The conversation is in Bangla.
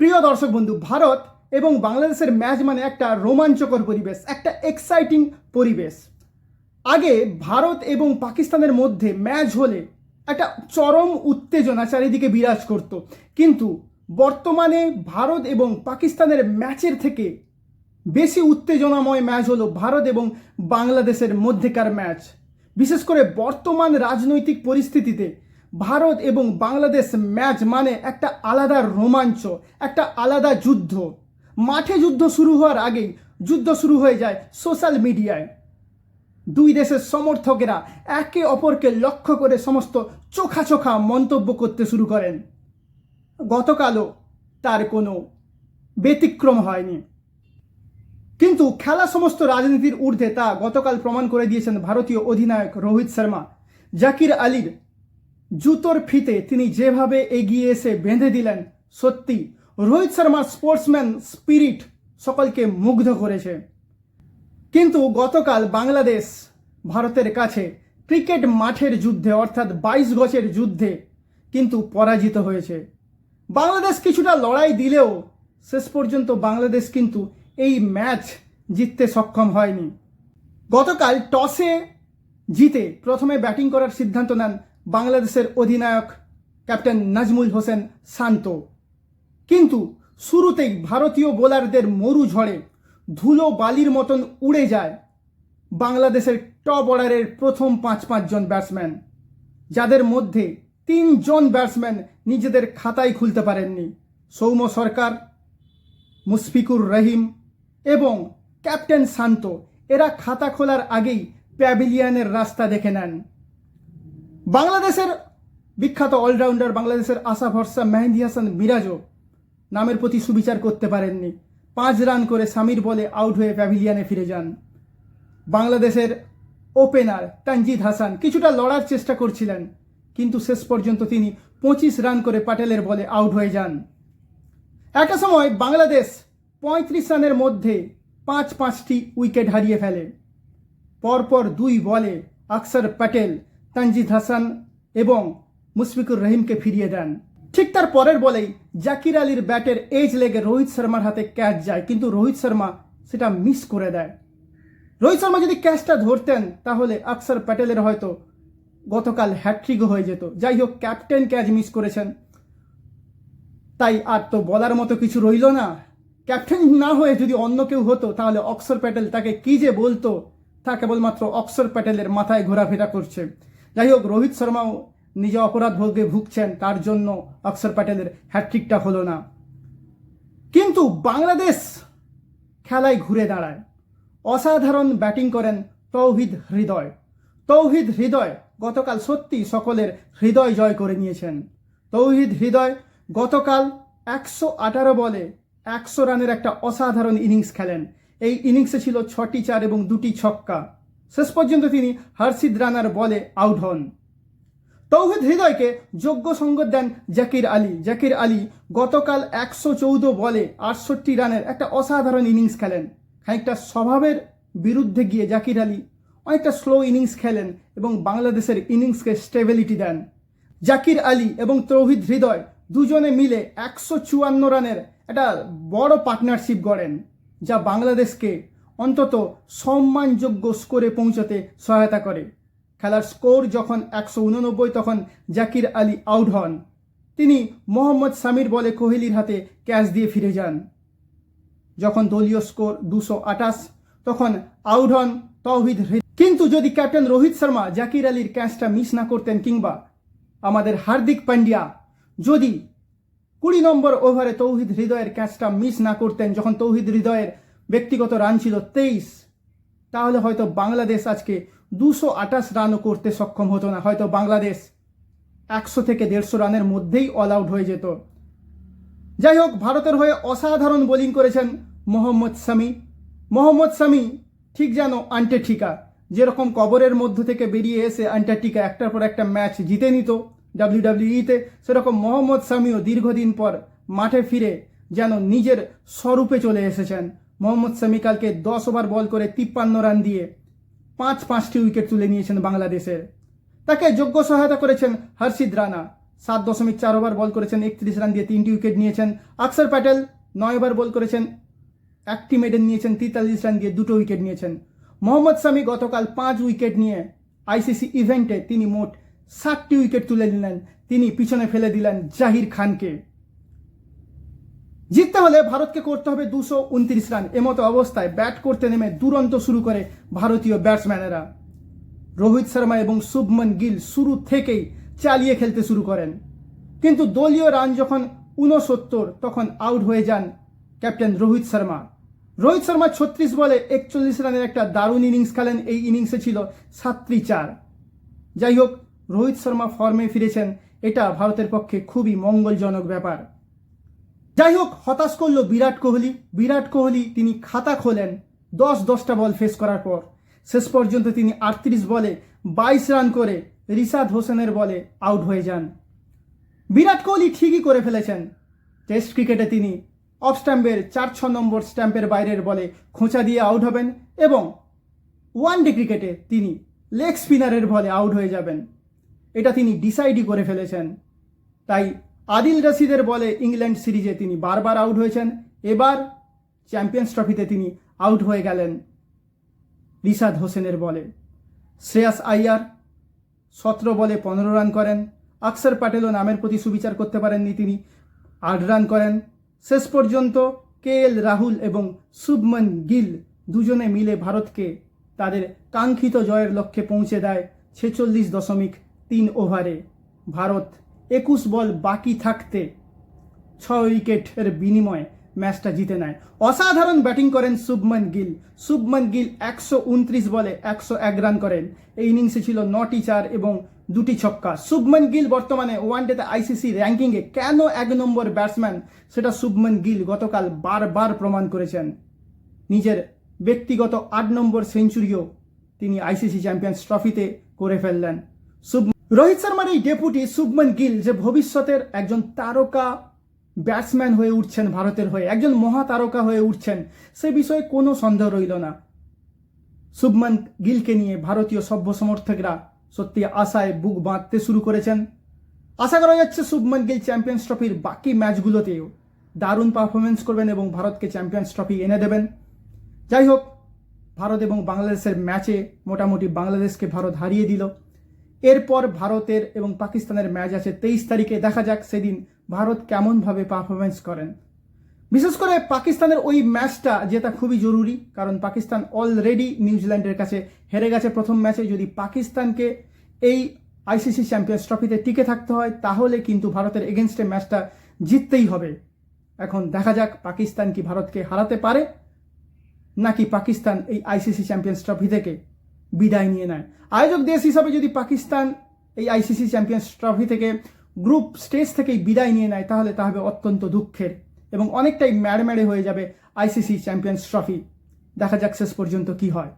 প্রিয় দর্শক বন্ধু, ভারত এবং বাংলাদেশের ম্যাচ মানে একটা রোমাঞ্চকর পরিবেশ, একটা এক্সাইটিং পরিবেশ। আগে ভারত এবং পাকিস্তানের মধ্যে ম্যাচ হলে একটা চরম উত্তেজনা চারিদিকে বিরাজ করত, কিন্তু বর্তমানে ভারত এবং পাকিস্তানের ম্যাচের থেকে বেশি উত্তেজনাময় ম্যাচ হলো ভারত এবং বাংলাদেশের মধ্যেকার ম্যাচ। বিশেষ করে বর্তমান রাজনৈতিক পরিস্থিতিতে ভারত এবং বাংলাদেশ ম্যাচ মানে একটা আলাদা রোমাঞ্চ, একটা আলাদা যুদ্ধ। মাঠে যুদ্ধ শুরু হওয়ার আগেই যুদ্ধ শুরু হয়ে যায় সোশ্যাল মিডিয়ায়। দুই দেশের সমর্থকেরা একে অপরকে লক্ষ্য করে সমস্ত চোখা চোখা মন্তব্য করতে শুরু করেন। গতকালও তার কোনো ব্যতিক্রম হয়নি, কিন্তু খেলা সমস্ত রাজনীতির ঊর্ধ্বে তা গতকাল প্রমাণ করে দিয়েছেন ভারতীয় অধিনায়ক রোহিত শর্মা। জাকির আলীর জুতোর ফিতে তিনি যেভাবে এগিয়ে এসে বেঁধে দিলেন, সত্যি রোহিত শর্মার স্পোর্টসম্যান স্পিরিট সকলকে মুগ্ধ করেছে। কিন্তু গতকাল বাংলাদেশ ভারতের কাছে ক্রিকেট মাঠের যুদ্ধে অর্থাৎ 22 গজের যুদ্ধে কিন্তু পরাজিত হয়েছে। বাংলাদেশ কিছুটা লড়াই দিলেও শেষ পর্যন্ত বাংলাদেশ কিন্তু এই ম্যাচ জিততে সক্ষম হয়নি। গতকাল টসে জিতে প্রথমে ব্যাটিং করার সিদ্ধান্ত নেন বাংলাদেশের অধিনায়ক ক্যাপ্টেন নাজমুল হোসেন শান্ত, কিন্তু শুরুতেই ভারতীয় বোলারদের মরু ঝড়ে ধুলো বালির মতন উড়ে যায় বাংলাদেশের টপ অর্ডারের প্রথম 5 জন ব্যাটসম্যান, যাদের মধ্যে 3 জন ব্যাটসম্যান নিজেদের খাতায় খুলতে পারেননি। সৌম্য সরকার, মুশফিকুর রহিম এবং ক্যাপ্টেন শান্ত এরা খাতা খোলার আগেই প্যাভিলিয়নের রাস্তা দেখে নেন। বাংলাদেশের বিখ্যাত অলরাউন্ডার, বাংলাদেশের আশা ভরসা মেহেদী হাসান মিরাজও নামের প্রতি সুবিচার করতে পারেননি। 5 রান করে সামির বলে আউট হয়ে প্যাভিলিয়নে ফিরে যান। বাংলাদেশের ওপেনার তানজিদ হাসান কিছুটা লড়ার চেষ্টা করছিলেন, কিন্তু শেষ পর্যন্ত তিনি 25 রান করে প্যাটেলের বলে আউট হয়ে যান। একটা সময় বাংলাদেশ 35 রানের মধ্যে 5টি উইকেট হারিয়ে ফেলে। পরপর 2 বলে আকসার প্যাটেল, তানজিদ হাসান এবং মুশফিকুর রহিমকে ফিরিয়ে দেন। ঠিক তার পরের বলেই জাকির আলীর ব্যাটের এজ লেগে রোহিত শর্মার হাতে ক্যাচ যায়, কিন্তু রোহিত শর্মা সেটা মিস করে দেয়। রোহিত শর্মা যদি ক্যাচটা ধরতেন তাহলে আকসার প্যাটেলের হয়তো গতকাল হ্যাট্রিকও হয়ে যেত। যাই হোক, ক্যাপ্টেন ক্যাচ মিস করেছেন, তাই আর তো বলার মতো কিছু রইল না। ক্যাপ্টেন না হয়ে যদি অন্য কেউ হতো তাহলে অক্ষর প্যাটেল তাকে কি যে বলতো তা কেবলমাত্র অক্ষর প্যাটেলের মাথায় ঘোরাফেরা করছে। যাই হোক, রোহিত শর্মাও নিজে অপরাধ ভোগে ভুগছেন, তার জন্য অক্ষর প্যাটেলের হ্যাট্রিকটা হলো না। কিন্তু বাংলাদেশ খেলায় ঘুরে দাঁড়ায়। অসাধারণ ব্যাটিং করেন তৌহিদ হৃদয়। তৌহিদ হৃদয় গতকাল সত্যি সকলের হৃদয় জয় করে নিয়েছেন। তৌহিদ হৃদয় গতকাল 118 বলে 100 রানের একটা অসাধারণ ইনিংস খেলেন। এই ইনিংসে ছিল 6টি 4 এবং 2টি ছক্কা। শেষ পর্যন্ত তিনি হর্ষিদ রানার বলে আউট হন। তৌহিদ হৃদয়কে যোগ্য সঙ্গত দেন জাকির আলী। জাকির আলী গতকাল 114 বলে 68 রানের একটা অসাধারণ ইনিংস খেলেন। খানিকটা স্বভাবের বিরুদ্ধে গিয়ে জাকির আলী অনেকটা স্লো ইনিংস খেলেন এবং বাংলাদেশের ইনিংসকে স্টেবিলিটি দেন। জাকির আলী এবং তৌহিদ হৃদয় দুজনে মিলে 154 রানের একটা বড় পার্টনারশিপ গড়েন, যা বাংলাদেশকে অন্তত সম্মানযোগ্য স্কোরে পৌঁছতে সহায়তা করে। খেলার স্কোর যখন 189 তখন জাকির আলী আউট হন। তিনি মোহাম্মদ সামির বলে কোহলির হাতে ক্যাচ দিয়ে ফিরে যান। যখন দলীয় স্কোর 228 তখন আউট হন তৌহিদ হৃদয়। কিন্তু যদি ক্যাপ্টেন রোহিত শর্মা জাকির আলীর ক্যাচটা মিস না করতেন, কিংবা আমাদের হার্দিক পান্ডিয়া যদি 20 নম্বর ওভারে তৌহিদ হৃদয়ের ক্যাচটা মিস না করতেন, যখন তৌহিদ হৃদয়ের ব্যক্তিগত রান ছিল 23, তাহলে হয়তো বাংলাদেশ আজকে 228 রানও করতে সক্ষম হতো না। হয়তো বাংলাদেশ 100 থেকে 150 রানের মধ্যেই অল আউট হয়ে যেত। যাই হোক, ভারতের হয়ে অসাধারণ বোলিং করেছেন মোহাম্মদ শামি। মোহাম্মদ শামি ঠিক যেন আন্টার্কটিকা, যেরকম কবরের মধ্য থেকে বেরিয়ে এসে আন্টার্কটিকা একটার পর একটা ম্যাচ জিতে নিত WWE-তে, সেরকম মোহাম্মদ শামিও দীর্ঘদিন পর মাঠে ফিরে যেন নিজের স্বরূপে চলে এসেছেন। মোহাম্মদ শামি কালকে 10 ওভার বল করে 53 রান দিয়ে 5টি উইকেট তুলে নিয়েছেন বাংলাদেশের। তাকে যোগ্য সহায়তা করেছেন হর্ষিদ রানা। 7.4 ওভার বল করেছেন, 31 রান দিয়ে 3টি উইকেট নিয়েছেন। অক্ষর প্যাটেল 9 ওভার বল করেছেন, 1টি মেডেন নিয়েছেন, 43 রান দিয়ে 2টো উইকেট নিয়েছেন। মোহাম্মদ শামি গতকাল 5 উইকেট নিয়ে আইসিসি ইভেন্টে তিনি মোট 60টি উইকেট তুলে নিলেন। তিনি পিছনে ফেলে দিলেন জাহির খানকে। জিততে হলে ভারতকে করতে হবে 229 রান। এমতো অবস্থায় ব্যাট করতে নেমে দুরন্ত শুরু করে ভারতীয় ব্যাটসম্যানেরা। রোহিত শর্মা এবং শুভমন গিল শুরু থেকেই চালিয়ে খেলতে শুরু করেন, কিন্তু দলীয় রান যখন 69 তখন আউট হয়ে যান ক্যাপ্টেন রোহিত শর্মা। রোহিত শর্মা 36 বলে 41 রানের একটা দারুণ ইনিংস খেলেন। এই ইনিংসে ছিল 7টি 4। যাই হোক, রোহিত শর্মা ফর্মে ফিরেছেন, এটা ভারতের পক্ষে খুবই মঙ্গলজনক ব্যাপার। যাই হোক, হতাশ করল বিরাট কোহলি তিনি খাতা খোলেন 10টা বল ফেস করার পর। শেষ পর্যন্ত তিনি 38 বলে 22 রান করে রিশাদ হোসেনের বলে আউট হয়ে যান। বিরাট কোহলি ঠিকই করে ফেলেছেন। টেস্ট ক্রিকেটে তিনি অফ স্ট্যাম্পের 4-6 নম্বর স্ট্যাম্পের বাইরের বলে খোঁচা দিয়ে আউট হবেন এবং ওয়ানডে ক্রিকেটে তিনি লেগ স্পিনারের বলে আউট হয়ে যাবেন। এটা তিনি ডিসাইডই করে ফেলেছেন। তাই আদিল রশিদের বলে ইংল্যান্ড সিরিজে তিনি বারবার আউট হয়েছেন। এবার চ্যাম্পিয়ন্স ট্রফিতে তিনি আউট হয়ে গেলেন রিশাদ হোসেনের বলে। শ্রেয়াস আইয়ার 17 বলে 15 রান করেন। অক্ষর প্যাটেলও নামের প্রতি সুবিচার করতে পারেননি, তিনি 8 রান করেন। শেষ পর্যন্ত কেএল রাহুল এবং শুভমন গিল দুজনে মিলে ভারতকে তাদের কাঙ্ক্ষিত জয়ের লক্ষ্যে পৌঁছে দেয় 46.3 ওভারে। ভারত 21 বল বাকি থাকতে 6 উইকেটের বিনিময়ে ম্যাচটা জিতে নেয়। অসাধারণ ব্যাটিং করেন শুভমন গিল। 129 বলে 101 রান করেন। এই ইনিংসে ছিল 9টি 4 এবং 2টি ছক্কা। শুভমন গিল বর্তমানে ওয়ানডেতে আইসিসি র্যাঙ্কিংয়ে কেন 1 নম্বর ব্যাটসম্যান, সেটা শুভমন গিল গতকাল বারবার প্রমাণ করেছেন। নিজের ব্যক্তিগত 8 নম্বর সেঞ্চুরিও তিনি আইসিসি চ্যাম্পিয়ন্স ট্রফিতে করে ফেললেন। রোহিত শর্মার এই ডেপুটি শুভমন গিল যে ভবিষ্যতের একজন তারকা ব্যাটসম্যান হয়ে উঠছেন, ভারতের হয়ে একজন মহাতারকা হয়ে উঠছেন, সে বিষয়ে কোনো সন্দেহ রইল না। শুভমন গিলকে নিয়ে ভারতীয় সভ্য সমর্থকরা সত্যি আশায় বুক বাঁধতে শুরু করেছেন। আশা করা যাচ্ছে শুভমন গিল চ্যাম্পিয়ন্স ট্রফির বাকি ম্যাচগুলোতেও দারুণ পারফরমেন্স করবেন এবং ভারতকে চ্যাম্পিয়ন্স ট্রফি এনে দেবেন। যাই হোক, ভারত এবং বাংলাদেশের ম্যাচে মোটামুটি বাংলাদেশকে ভারত হারিয়ে দিল। এরপর ভারতের এবং পাকিস্তানের ম্যাচ আছে 23 তারিখে। দেখা যাক সেদিন ভারত কেমনভাবে পারফরমেন্স করেন। বিশেষ করে পাকিস্তানের ওই ম্যাচটা জেতা খুবই জরুরি, কারণ পাকিস্তান অলরেডি নিউজিল্যান্ডের কাছে হেরে গেছে প্রথম ম্যাচে। যদি পাকিস্তানকে এই আইসিসি চ্যাম্পিয়ন্স ট্রফিতে টিকে থাকতে হয় তাহলে কিন্তু ভারতের এগেনস্টে ম্যাচটা জিততেই হবে। এখন দেখা যাক পাকিস্তান কি ভারতকে হারাতে পারে নাকি পাকিস্তান এই আইসিসি চ্যাম্পিয়ন্স ট্রফি থেকে বিদায় নিয়ে নেয়। আয়োজক দেশ হিসাবে যদি পাকিস্তান এই আইসিসি চ্যাম্পিয়ন্স ট্রফি থেকে গ্রুপ স্টেজ থেকেই বিদায় নিয়ে নেয় তাহলে তা হবে অত্যন্ত দুঃখের এবং অনেকটাই ম্যাড় হয়ে যাবে আইসিসি চ্যাম্পিয়ন্স ট্রফি। দেখা যাক শেষ পর্যন্ত কি হয়।